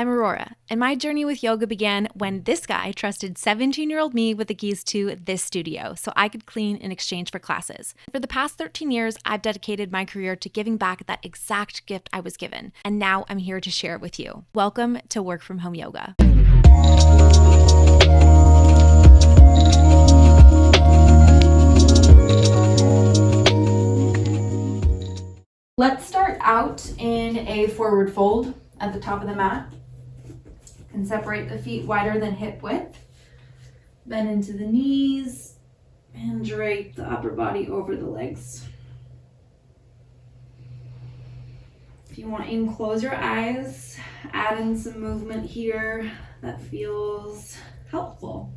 I'm Aurora, and my journey with yoga began when this guy trusted 17-year-old me with the keys to this studio so I could clean in exchange for classes. For the past 13 years, I've dedicated my career to giving back that exact gift I was given, and now I'm here to share it with you. Welcome to Work From Home Yoga. Let's start out in a forward fold at the top of the mat. And separate the feet wider than hip width. Bend into the knees and drape the upper body over the legs. If you want to close your eyes, add in some movement here that feels helpful.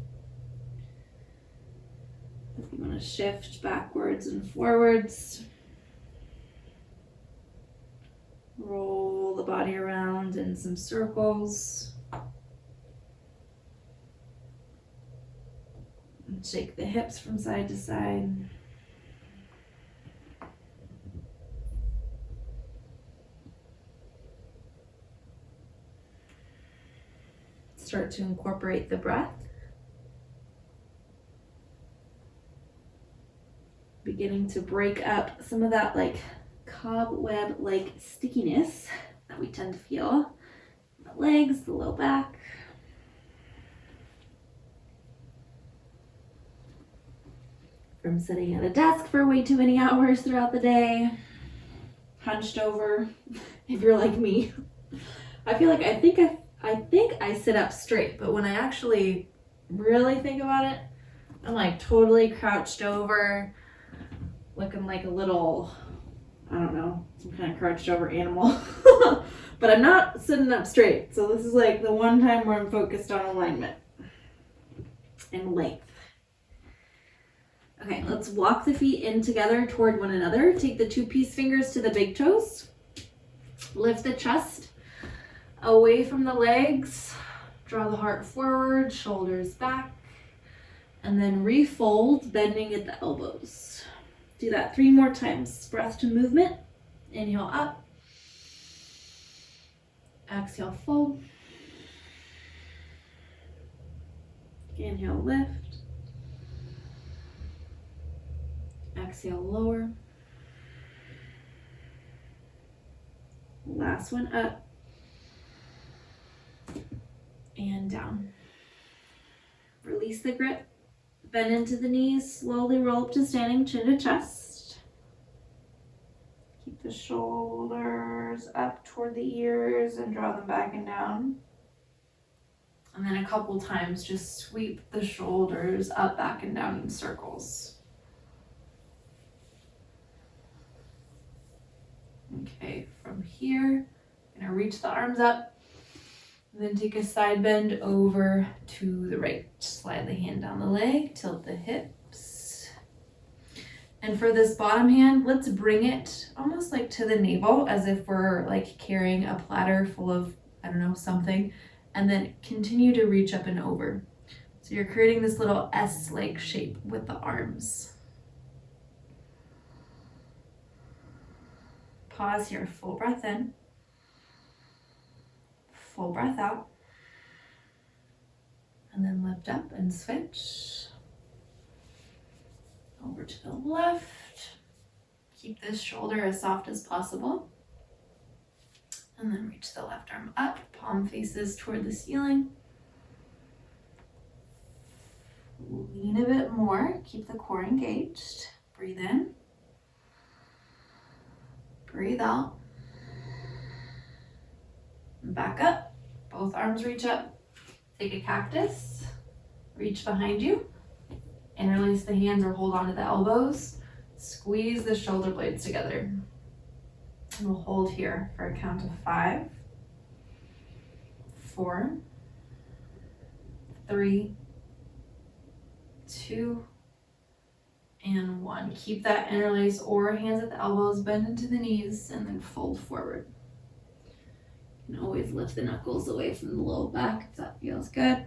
If you want to shift backwards and forwards, roll the body around in some circles. Shake the hips from side to side. Start to incorporate the breath. Beginning to break up some of that cobweb-like stickiness that we tend to feel in the legs, the low back. From sitting at a desk for way too many hours throughout the day, hunched over, if you're like me. I feel like I think I sit up straight, but when I actually really think about it, I'm like totally crouched over, looking like a little, I don't know, some kind of crouched over animal. But I'm not sitting up straight, so this is like the one time where I'm focused on alignment and length. Okay, let's walk the feet in together toward one another. Take the two peace fingers to the big toes. Lift the chest away from the legs. Draw the heart forward, shoulders back. And then refold, bending at the elbows. Do that 3 more times. Breath to movement. Inhale up. Exhale, fold. Inhale, lift. Exhale, lower. Last one up. And down. Release the grip. Bend into the knees. Slowly roll up to standing, chin to chest. Keep the shoulders up toward the ears and draw them back and down. And then a couple times, just sweep the shoulders up, back, and down in circles. Okay, from here, I'm gonna reach the arms up, and then take a side bend over to the right. Slide the hand down the leg, tilt the hips. And for this bottom hand, let's bring it almost like to the navel, as if we're like carrying a platter full of, I don't know, something, and then continue to reach up and over. So you're creating this little S-like shape with the arms. Pause here, full breath in, full breath out, and then lift up and switch. Over to the left. Keep this shoulder as soft as possible. And then reach the left arm up, palm faces toward the ceiling. Lean a bit more, keep the core engaged. Breathe in. Breathe out. Back up. Both arms reach up. Take a cactus. Reach behind you. Interlace the hands or hold onto the elbows. Squeeze the shoulder blades together. And we'll hold here for a count of 5, 4, 3, 2, and 1. Keep that interlace or hands at the elbows, bend into the knees, and then fold forward. You can always lift the knuckles away from the low back if that feels good.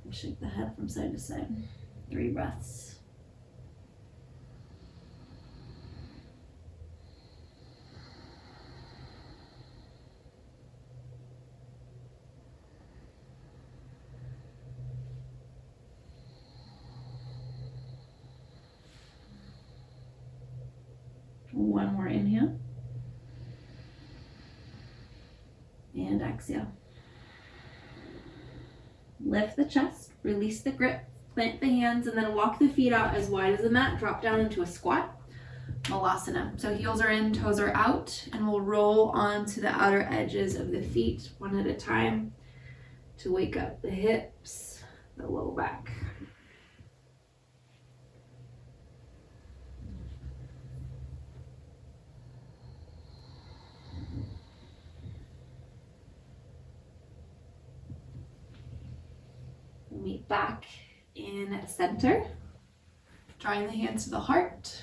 And shake the head from side to side. 3 breaths. One more inhale. And exhale. Lift the chest, release the grip, plant the hands, and then walk the feet out as wide as the mat. Drop down into a squat. Malasana. So heels are in, toes are out, and we'll roll onto the outer edges of the feet one at a time to wake up the hips, the low back. Meet back in center, drawing the hands to the heart.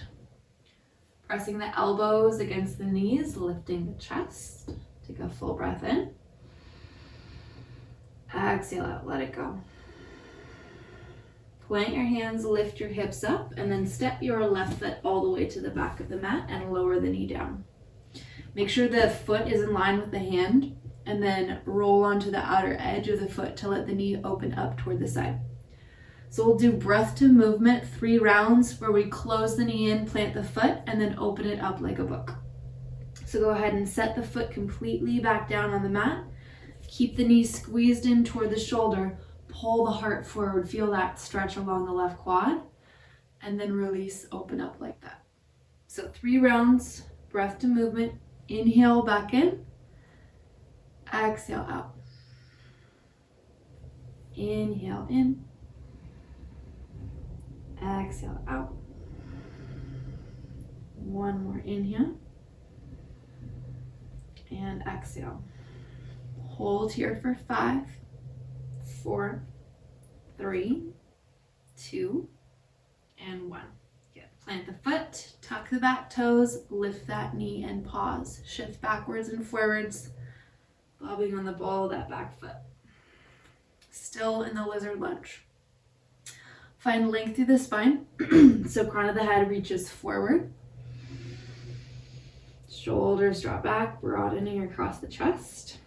Pressing the elbows against the knees, lifting the chest. Take a full breath in. Exhale out, let it go. Plant your hands, lift your hips up, and then step your left foot all the way to the back of the mat and lower the knee down. Make sure the foot is in line with the hand, and then roll onto the outer edge of the foot to let the knee open up toward the side. So we'll do breath to movement 3 rounds where we close the knee in, plant the foot, and then open it up like a book. So go ahead and set the foot completely back down on the mat. Keep the knees squeezed in toward the shoulder. Pull the heart forward. Feel that stretch along the left quad. And then release, open up like that. So 3 rounds, breath to movement. Inhale back in. Exhale out. Inhale in. Exhale out. One more inhale. And exhale. Hold here for 5, 4, 3, 2, and 1. Good. Plant the foot, tuck the back toes, lift that knee and pause. Shift backwards and forwards, bobbing on the ball of that back foot. Still in the lizard lunge. Find length through the spine, so crown of the head reaches forward. Shoulders drop back, broadening across the chest.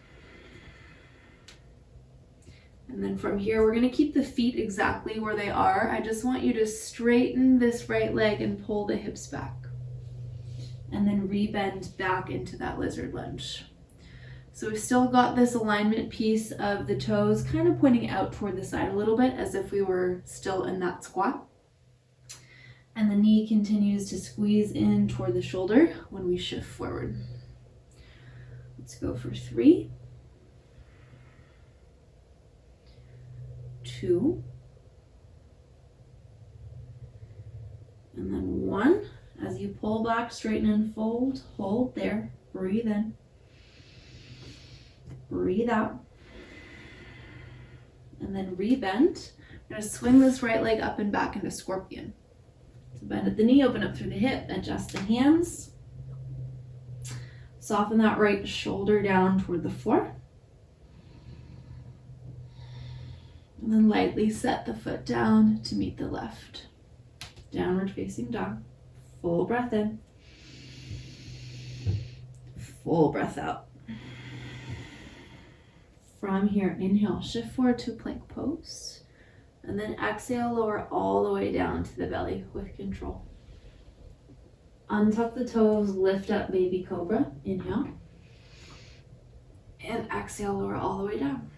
And then from here, we're going to keep the feet exactly where they are. I just want you to straighten this right leg and pull the hips back. And then rebend back into that lizard lunge. So we've still got this alignment piece of the toes kind of pointing out toward the side a little bit as if we were still in that squat. And the knee continues to squeeze in toward the shoulder when we shift forward. Let's go for 3, 2, and then 1. As you pull back, straighten and fold, hold there, breathe in. Breathe out. And then rebend. We're going to swing this right leg up and back into scorpion. So bend at the knee, open up through the hip, adjust the hands. Soften that right shoulder down toward the floor. And then lightly set the foot down to meet the left. Downward facing dog. Full breath in. Full breath out. From here, inhale, shift forward to plank pose. And then exhale, lower all the way down to the belly with control. Untuck the toes, lift up baby cobra. Inhale. And exhale, lower all the way down.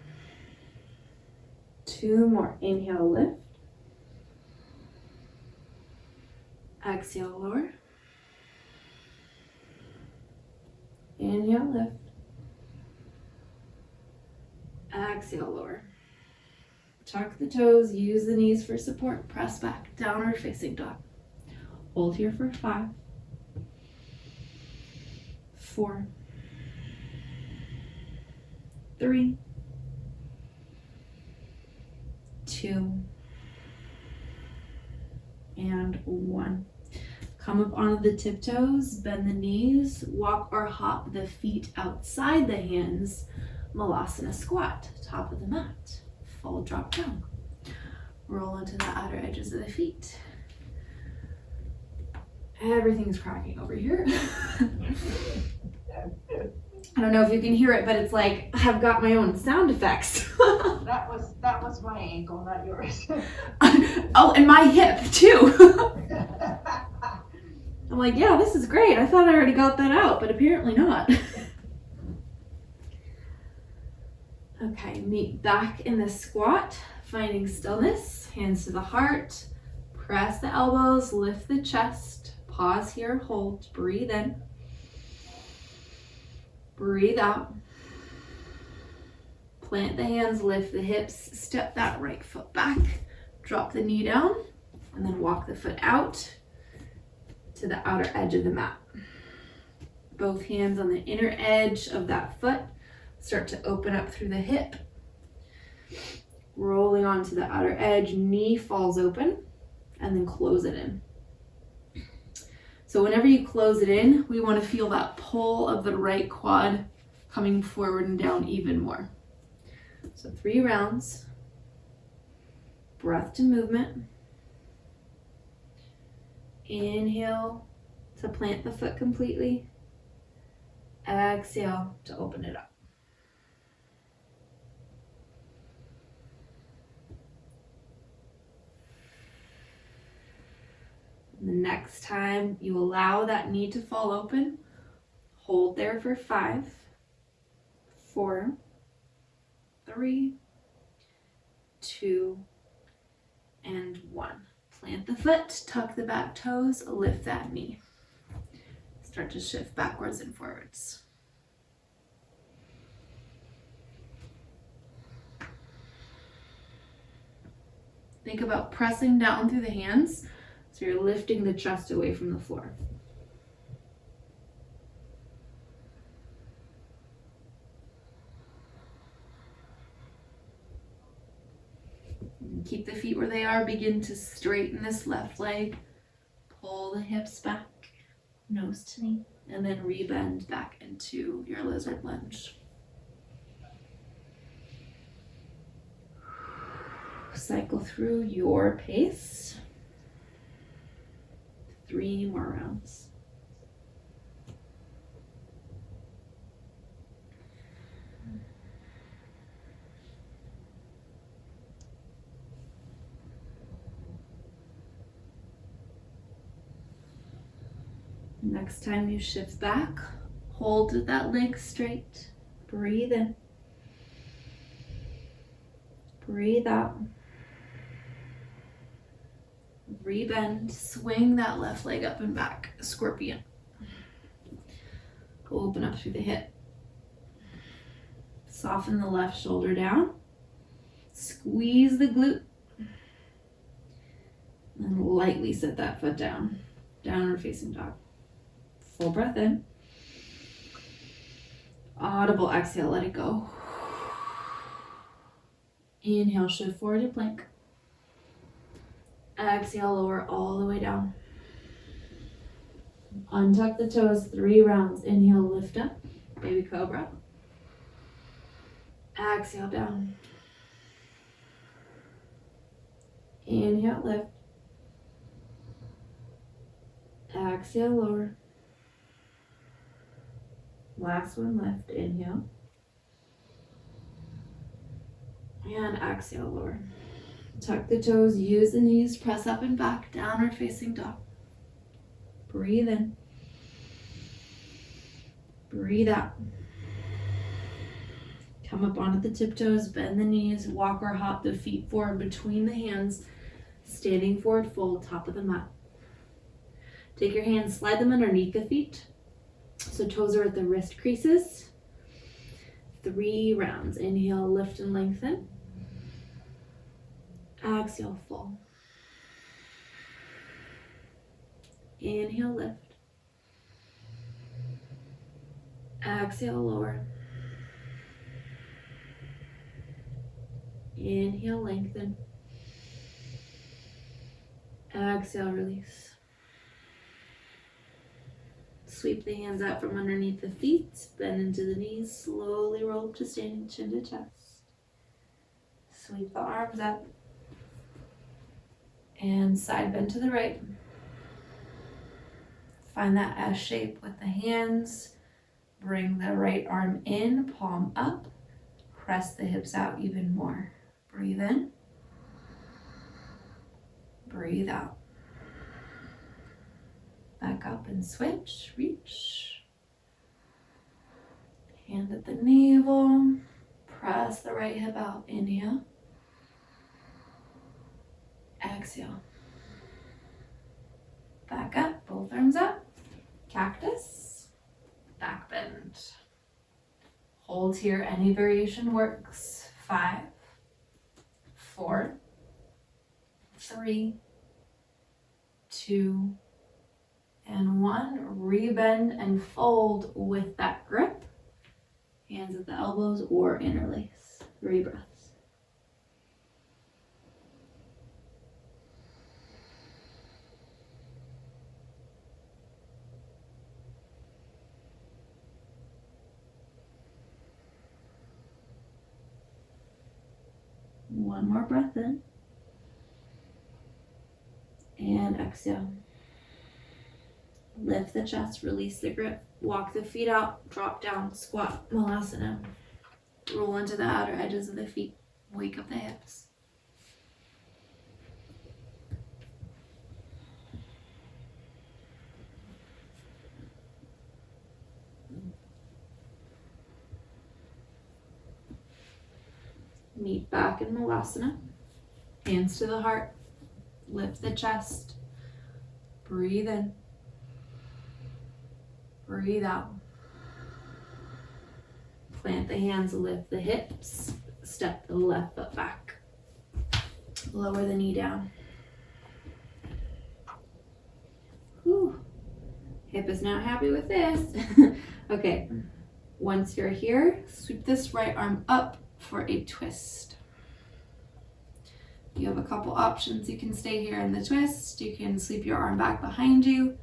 2 more. Inhale, lift. Exhale, lower. Inhale, lift. Exhale, lower. Tuck the toes, use the knees for support. Press back, downward facing dog. Hold here for 5, 4, 3, 2, and 1. Come up onto the tiptoes, bend the knees, walk or hop the feet outside the hands. Malasana squat, top of the mat. Full drop down. Roll into the outer edges of the feet. Everything's cracking over here. I don't know if you can hear it, but it's like I've got my own sound effects. That was my ankle, not yours. Oh, and my hip too. I'm like, yeah, this is great. I thought I already got that out, but apparently not. Okay, meet back in the squat, finding stillness, hands to the heart, press the elbows, lift the chest, pause here, hold, breathe in, breathe out, plant the hands, lift the hips, step that right foot back, drop the knee down, and then walk the foot out to the outer edge of the mat. Both hands on the inner edge of that foot. Start to open up through the hip. Rolling onto the outer edge, knee falls open, and then close it in. So whenever you close it in, we want to feel that pull of the right quad coming forward and down even more. So 3 rounds. Breath to movement. Inhale to plant the foot completely. Exhale to open it up. The next time you allow that knee to fall open, hold there for 5, 4, 3, 2, and 1. Plant the foot, tuck the back toes, lift that knee. Start to shift backwards and forwards. Think about pressing down through the hands. So you're lifting the chest away from the floor. Keep the feet where they are. Begin to straighten this left leg. Pull the hips back, nose to knee, and then rebend back into your lizard lunge. Cycle through your pace. 3 more rounds. Next time you shift back, hold that leg straight. Breathe in. Breathe out. Rebend, swing that left leg up and back, scorpion. Open up through the hip. Soften the left shoulder down. Squeeze the glute. And lightly set that foot down. Downward facing dog. Full breath in. Audible exhale, let it go. Inhale, shift forward to plank. Exhale, lower all the way down. Untuck the toes, 3 rounds. Inhale, lift up, baby cobra. Exhale, down. Inhale, lift. Exhale, lower. Last one, lift. Inhale. And exhale, lower. Tuck the toes, use the knees, press up and back, downward facing dog. Breathe in. Breathe out. Come up onto the tiptoes, bend the knees, walk or hop the feet forward between the hands, standing forward fold, top of the mat. Take your hands, slide them underneath the feet, so toes are at the wrist creases. 3 rounds. Inhale, lift and lengthen. Exhale, fold. Inhale, lift. Exhale, lower. Inhale, lengthen. Exhale, release. Sweep the hands out from underneath the feet, bend into the knees, slowly roll up to standing, chin to chest. Sweep the arms up. And side bend to the right. Find that S shape with the hands. Bring the right arm in, palm up. Press the hips out even more. Breathe in. Breathe out. Back up and switch, reach. Hand at the navel. Press the right hip out, inhale. Exhale. Back up, both arms up. Cactus. Back bend. Hold here, any variation works. 5, 4, 3, 2, and 1. Rebend and fold with that grip. Hands at the elbows or interlace. 3 breaths. One more breath in. And exhale. Lift the chest, release the grip. Walk the feet out, drop down, squat, malasana. Roll into the outer edges of the feet. Wake up the hips. Meet back in malasana. Hands to the heart. Lift the chest. Breathe in. Breathe out. Plant the hands, lift the hips. Step the left foot back. Lower the knee down. Whew. Hip is not happy with this. Okay, once you're here, sweep this right arm up for a twist. You have a couple options. You can stay here in the twist. You can sweep your arm back behind you.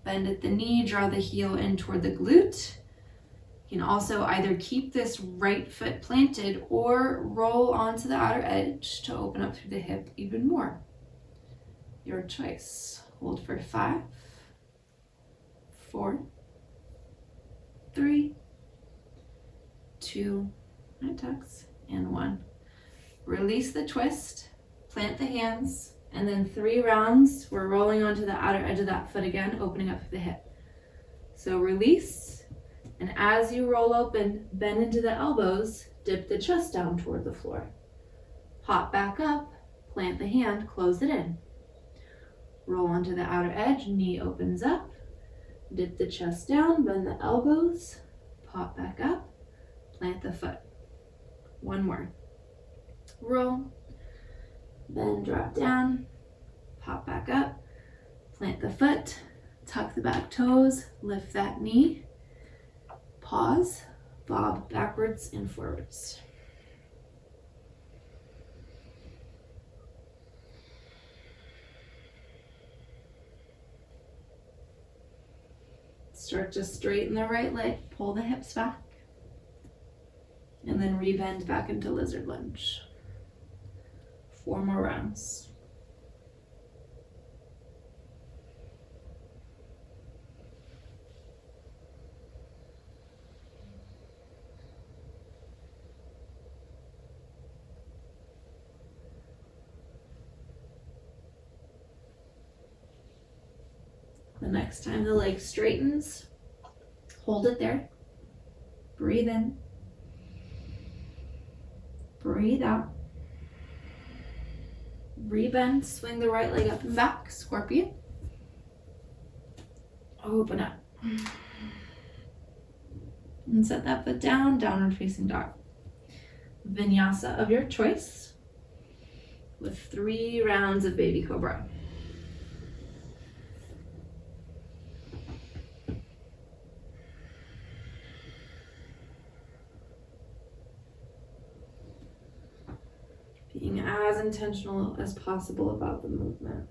Bend at the knee, draw the heel in toward the glute. You can also either keep this right foot planted or roll onto the outer edge to open up through the hip even more. Your choice. Hold for 5, 4, 3, 2, and tucks, and 1. Release the twist, plant the hands, and then 3 rounds, we're rolling onto the outer edge of that foot again, opening up through the hip. So release, and as you roll open, bend into the elbows, dip the chest down toward the floor. Hop back up, plant the hand, close it in. Roll onto the outer edge, knee opens up, dip the chest down, bend the elbows, pop back up, plant the foot. 1 more. Roll. Then drop down, pop back up, plant the foot, tuck the back toes, lift that knee, pause, bob backwards and forwards. Start to straighten the right leg, pull the hips back, and then rebend back into lizard lunge. 4 more rounds. The next time the leg straightens, hold it there. Breathe in. Breathe out. Rebend, swing the right leg up and back, scorpion. Open up. And set that foot down, downward facing dog. Vinyasa of your choice with 3 rounds of baby cobra. Being as intentional as possible about the movement.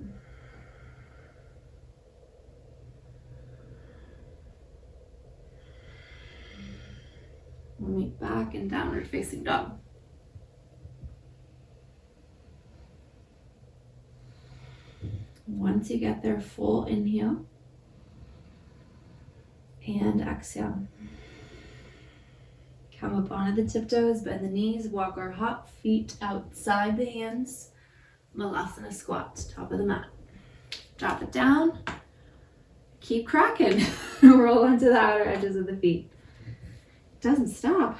We'll meet back in downward facing dog. Once you get there, full inhale and exhale. Come up onto the tiptoes, bend the knees, walk our hot feet outside the hands. Malasana squat, top of the mat. Drop it down. keep cracking. Roll onto the outer edges of the feet. It doesn't stop.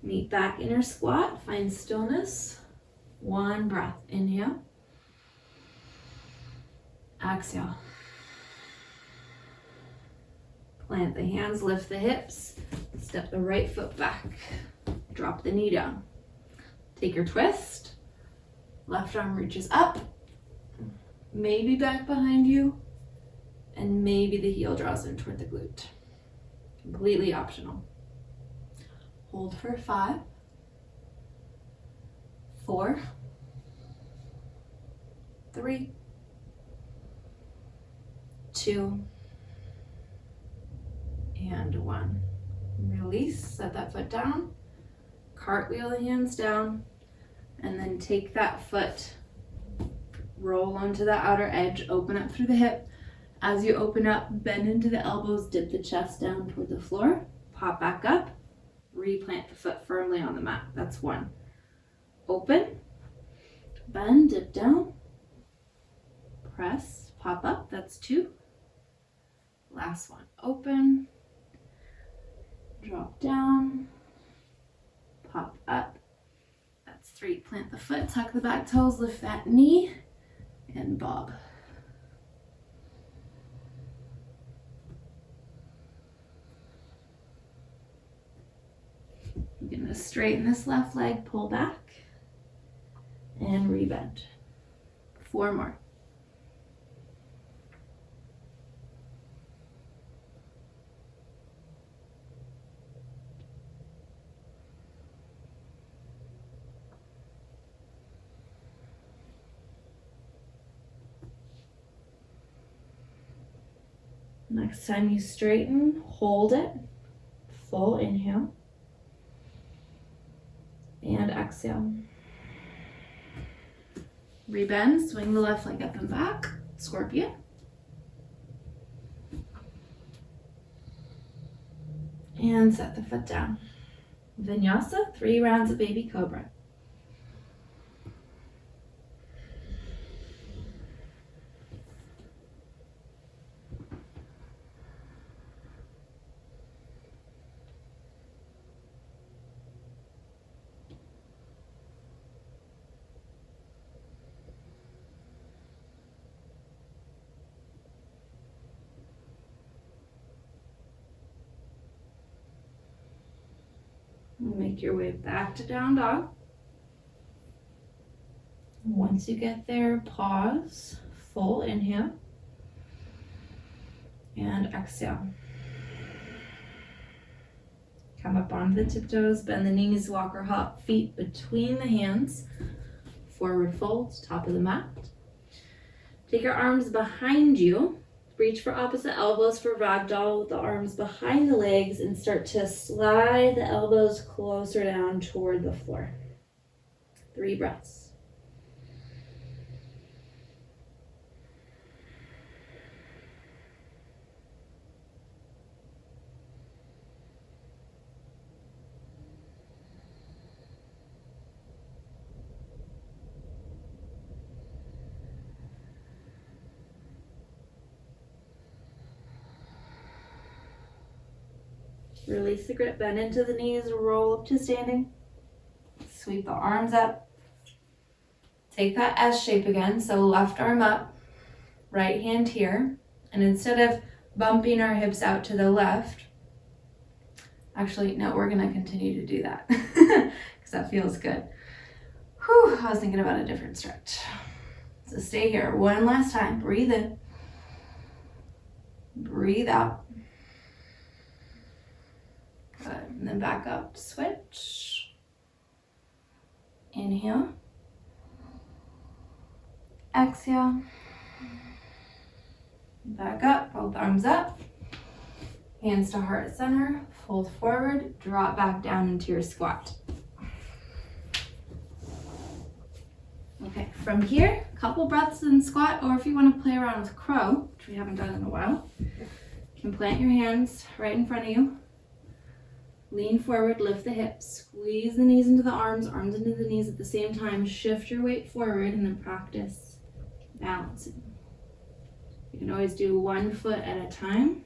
Meet back in your squat, find stillness. One breath, inhale. Exhale. Plant the hands, lift the hips, step the right foot back, drop the knee down. Take your twist, left arm reaches up, maybe back behind you, and maybe the heel draws in toward the glute. Completely optional. Hold for 5, 4, 3, 2, and 1. Release, set that foot down, cartwheel the hands down, and then take that foot, roll onto the outer edge, open up through the hip. As you open up, bend into the elbows, dip the chest down toward the floor, pop back up, replant the foot firmly on the mat. That's 1. Open, bend, dip down, press, pop up. That's 2. Last one. Open, drop down, pop up. That's 3. Plant the foot, tuck the back toes, lift that knee, and bob. You're going to straighten this left leg, pull back, and rebend. 4 more. Next time you straighten, hold it. Full inhale. And exhale. Rebend, swing the left leg up and back. Scorpion. And set the foot down. Vinyasa, 3 rounds of baby cobra. Make your way back to down dog. Once you get there, pause, full inhale, and exhale. Come up onto the tiptoes, bend the knees, walk or hop, feet between the hands, forward fold, top of the mat. Take your arms behind you. Reach for opposite elbows for ragdoll with the arms behind the legs and start to slide the elbows closer down toward the floor. 3 breaths. Release the grip, bend into the knees, roll up to standing. Sweep the arms up. Take that S shape again, so left arm up, right hand here. And instead of bumping our hips out to the left, actually, no, we're gonna continue to do that because that feels good. Whew, I was thinking about a different stretch. So stay here, one last time, breathe in, breathe out. Good, and then back up, switch. Inhale. Exhale. Back up, both arms up. Hands to heart center, fold forward, drop back down into your squat. Okay, from here, couple breaths in squat, or if you want to play around with crow, which we haven't done in a while, you can plant your hands right in front of you. Lean forward, lift the hips, squeeze the knees into the arms into the knees at the same time. Shift your weight forward and then practice balancing. You can always do one foot at a time.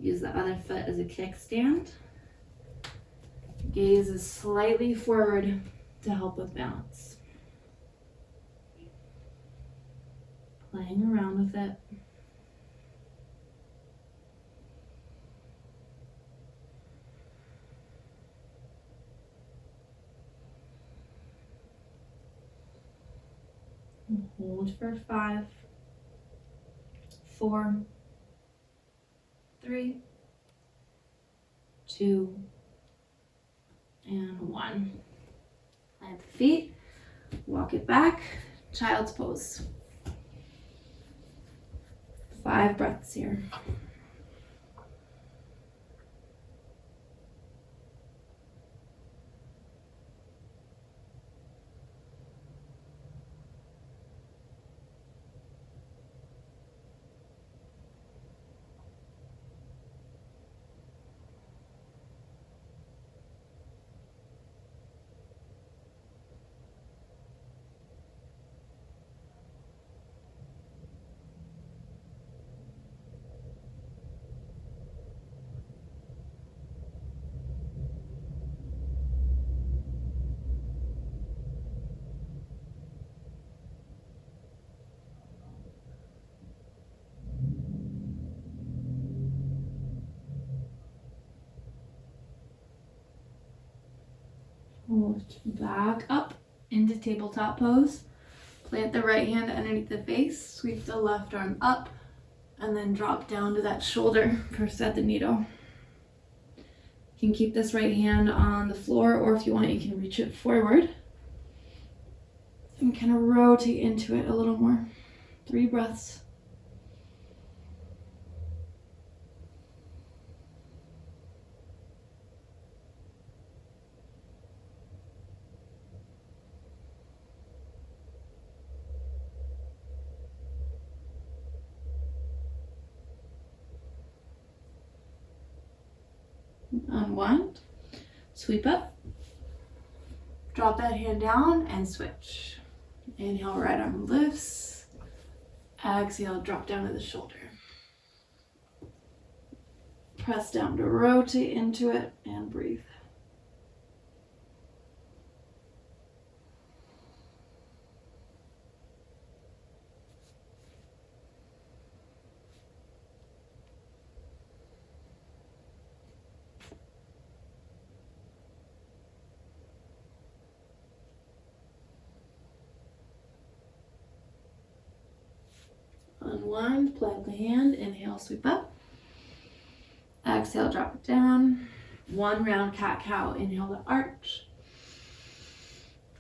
Use the other foot as a kickstand. Gaze is slightly forward to help with balance. Playing around with it. Hold for 5, 4, 3, 2, and 1. Plant the feet, walk it back, child's pose. 5 breaths here. Hold back up into tabletop pose. Plant the right hand underneath the face, sweep the left arm up, and then drop down to that shoulder, first at the needle. You can keep this right hand on the floor, or if you want, you can reach it forward and kind of rotate into it a little more. 3 breaths. Unwind, sweep up, drop that hand down and switch. Inhale, right arm lifts. Exhale, drop down to the shoulder. Press down to rotate into it and breathe. Unwind, plant the hand, inhale, sweep up. Exhale, drop it down. 1 round cat-cow, inhale to arch.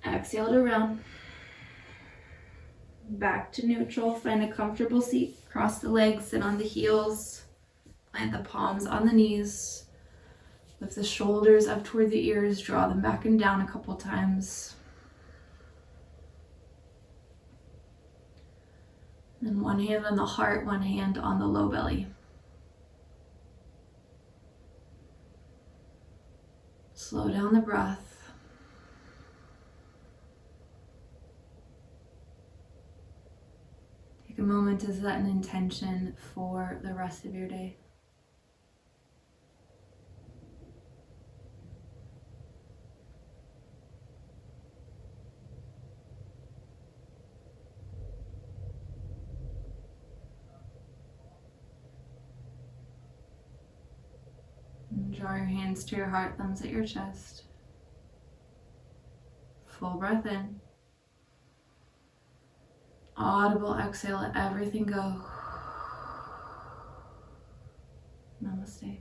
Exhale to round. Back to neutral, find a comfortable seat. Cross the legs, sit on the heels. Plant the palms on the knees. Lift the shoulders up toward the ears, draw them back and down a couple times. And 1 hand on the heart, 1 hand on the low belly. Slow down the breath. Take a moment to set an intention for the rest of your day. Draw your hands to your heart, thumbs at your chest. Full breath in. Audible exhale, let everything go. Namaste.